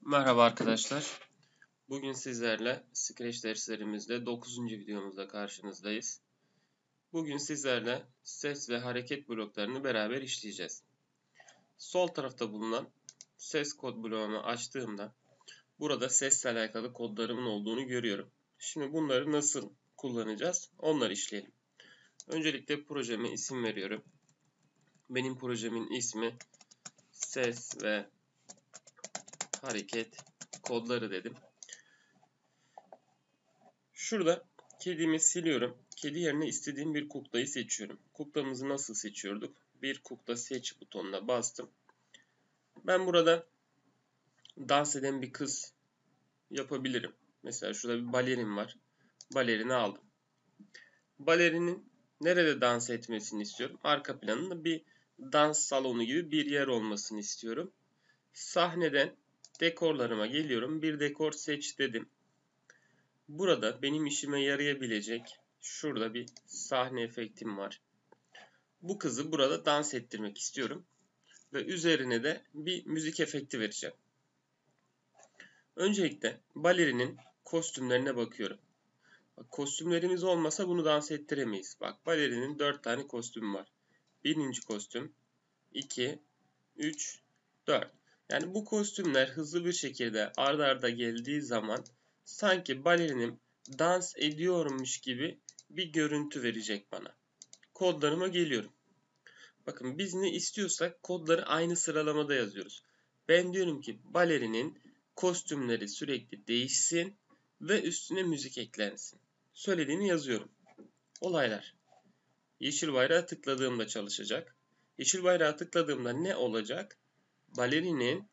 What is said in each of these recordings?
Merhaba arkadaşlar. Bugün sizlerle Scratch derslerimizde 9. videomuzda karşınızdayız. Bugün sizlerle ses ve hareket bloklarını beraber işleyeceğiz. Sol tarafta bulunan ses kod bloğunu açtığımda burada sesle alakalı kodlarımın olduğunu görüyorum. Şimdi bunları nasıl kullanacağız? Onları işleyelim. Öncelikle projeme isim veriyorum. Benim projemin ismi ses ve hareket kodları dedim. Şurada kedimi siliyorum. Kedi yerine istediğim bir kuklayı seçiyorum. Kuklamızı nasıl seçiyorduk? Bir kukla seç butonuna bastım. Ben burada dans eden bir kız yapabilirim. Mesela şurada bir balerin var. Balerini aldım. Balerinin nerede dans etmesini istiyorum? Arka planında bir dans salonu gibi bir yer olmasını istiyorum. Sahneden dekorlarıma geliyorum. Bir dekor seç dedim. Burada benim işime yarayabilecek şurada bir sahne efektim var. Bu kızı burada dans ettirmek istiyorum. Ve üzerine de bir müzik efekti vereceğim. Öncelikle balerinin kostümlerine bakıyorum. Bak, kostümlerimiz olmasa bunu dans ettiremeyiz. Bak balerinin 4 tane kostümü var. Birinci kostüm, 2, 3, 4. Yani bu kostümler hızlı bir şekilde arda arda geldiği zaman sanki balerinim dans ediyormuş gibi bir görüntü verecek bana. Kodlarıma geliyorum. Bakın biz ne istiyorsak kodları aynı sıralamada yazıyoruz. Ben diyorum ki balerinin kostümleri sürekli değişsin ve üstüne müzik eklensin. Söylediğini yazıyorum. Olaylar. Yeşil bayrağı tıkladığımda çalışacak. Yeşil bayrağı tıkladığımda ne olacak? Balerinin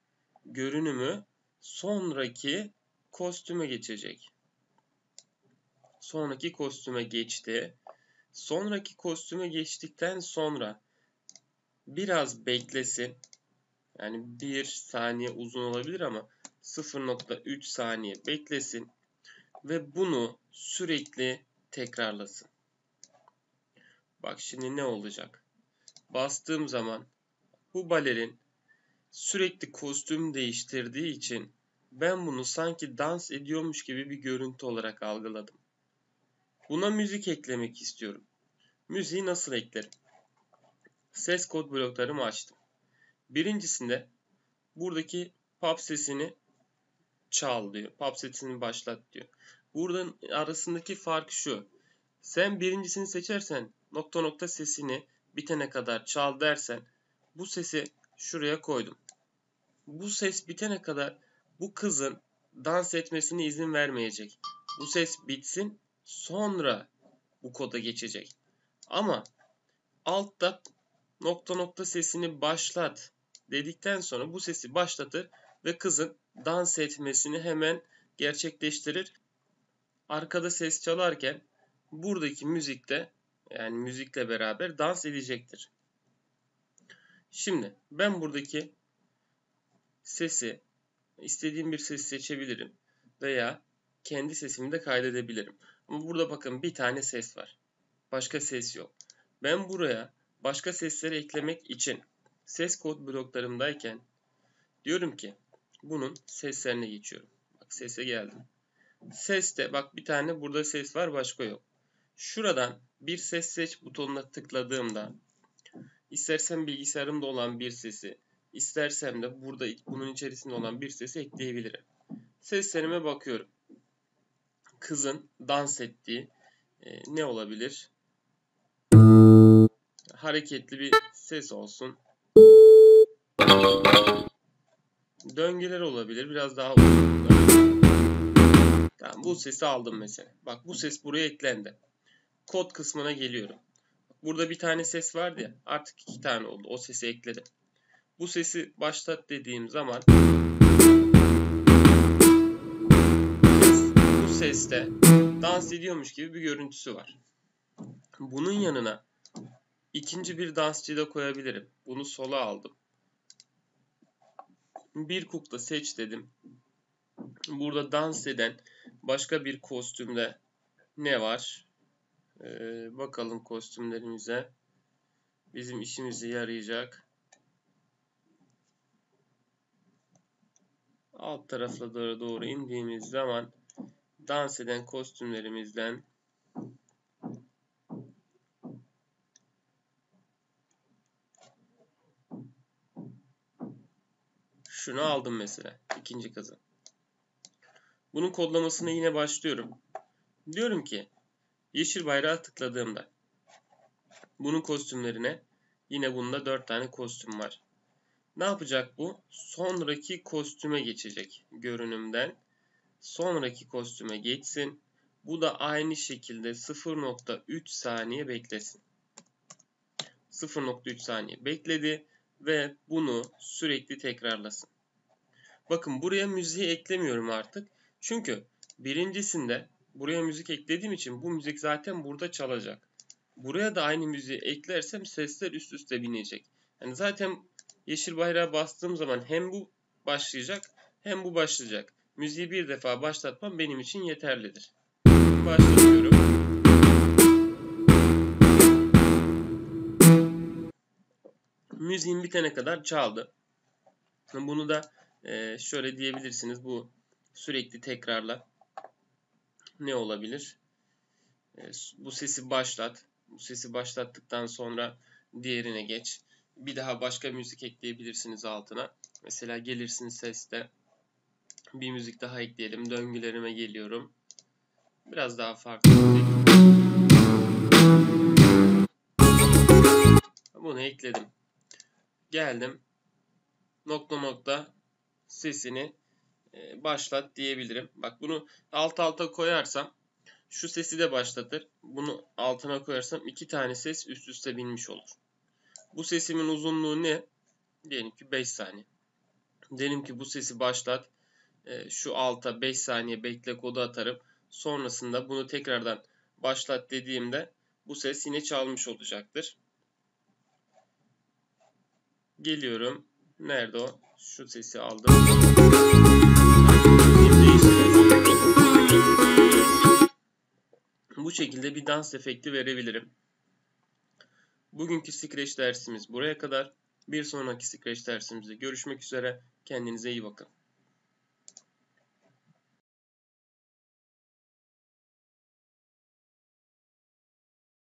görünümü sonraki kostüme geçecek. Sonraki kostüme geçti. Sonraki kostüme geçtikten sonra biraz beklesin. Yani 1 saniye uzun olabilir ama 0.3 saniye beklesin ve bunu sürekli tekrarlasın. Bak şimdi ne olacak? Bastığım zaman bu balerin sürekli kostüm değiştirdiği için ben bunu sanki dans ediyormuş gibi bir görüntü olarak algıladım. Buna müzik eklemek istiyorum. Müziği nasıl eklerim? Ses kod bloklarımı açtım. Birincisinde buradaki pop sesini çal diyor. Pop sesini başlat diyor. Buradan arasındaki fark şu. Sen birincisini seçersen nokta nokta sesini bitene kadar çal dersen bu sesi şuraya koydum. Bu ses bitene kadar bu kızın dans etmesine izin vermeyecek. Bu ses bitsin sonra bu koda geçecek. Ama altta nokta nokta sesini başlat dedikten sonra bu sesi başlatır ve kızın dans etmesini hemen gerçekleştirir. Arkada ses çalarken buradaki müzikte yani müzikle beraber dans edecektir. Şimdi ben buradaki sesi istediğim bir ses seçebilirim veya kendi sesimi de kaydedebilirim. Ama burada bakın bir tane ses var. Başka ses yok. Ben buraya başka sesleri eklemek için ses kod bloklarımdayken diyorum ki bunun seslerine geçiyorum. Bak sese geldim. Seste bak bir tane burada ses var başka yok. Şuradan bir ses seç butonuna tıkladığımda istersem bilgisayarımda olan bir sesi istersem de burada bunun içerisinde olan bir sesi ekleyebilirim. Seslerime bakıyorum. Kızın dans ettiği ne olabilir? Hareketli bir ses olsun. Döngüler olabilir. Biraz daha uzun. Tamam, bu sesi aldım mesela. Bak bu ses buraya eklendi. Kod kısmına geliyorum. Burada bir tane ses vardı ya. Artık 2 tane oldu. O sesi ekledim. Bu sesi başlat dediğim zaman bu seste dans ediyormuş gibi bir görüntüsü var. Bunun yanına ikinci bir dansçı da koyabilirim. Bunu sola aldım. Bir kukla seç dedim. Burada dans eden başka bir kostümde ne var? Bakalım kostümlerimize. Bizim işimize yarayacak. alt taraflara doğru indiğimiz zaman dans eden kostümlerimizden şunu aldım mesela. İkinci kazan. Bunun kodlamasına yine başlıyorum. Diyorum ki yeşil bayrağı tıkladığımda bunun kostümlerine yine bunda 4 tane kostüm var. Ne yapacak bu? Sonraki kostüme geçecek görünümden. Sonraki kostüme geçsin. Bu da aynı şekilde 0.3 saniye beklesin. 0.3 saniye bekledi ve bunu sürekli tekrarlasın. Bakın buraya müziği eklemiyorum artık. Çünkü birincisinde buraya müzik eklediğim için bu müzik zaten burada çalacak. Buraya da aynı müziği eklersem sesler üst üste binecek. Yani zaten yeşil bayrağı bastığım zaman hem bu başlayacak hem bu başlayacak. Müziği bir defa başlatmam benim için yeterlidir. Başlatıyorum. Müziğin bitene kadar çaldı. Bunu da şöyle diyebilirsiniz. Bu sürekli tekrarla. Ne olabilir? Bu sesi başlat. Bu sesi başlattıktan sonra diğerine geç. Bir daha başka müzik ekleyebilirsiniz altına. Mesela gelirsiniz seste. Bir müzik daha ekleyelim. Döngülerime geliyorum. Biraz daha farklı müzik. Bunu ekledim. Geldim. Nokta nokta sesini başlat diyebilirim. Bak bunu alt alta koyarsam şu sesi de başlatır. Bunu altına koyarsam 2 tane ses üst üste binmiş olur. Bu sesimin uzunluğu ne? Diyelim ki 5 saniye. Diyelim ki bu sesi başlat. Şu alta 5 saniye bekle kodu atarım. Sonrasında bunu tekrardan başlat dediğimde bu ses yine çalmış olacaktır. Geliyorum. Nerede o? Şu sesi aldım. Bu şekilde bir dans efekti verebilirim. Bugünkü Scratch dersimiz buraya kadar. Bir sonraki Scratch dersimizde görüşmek üzere. Kendinize iyi bakın.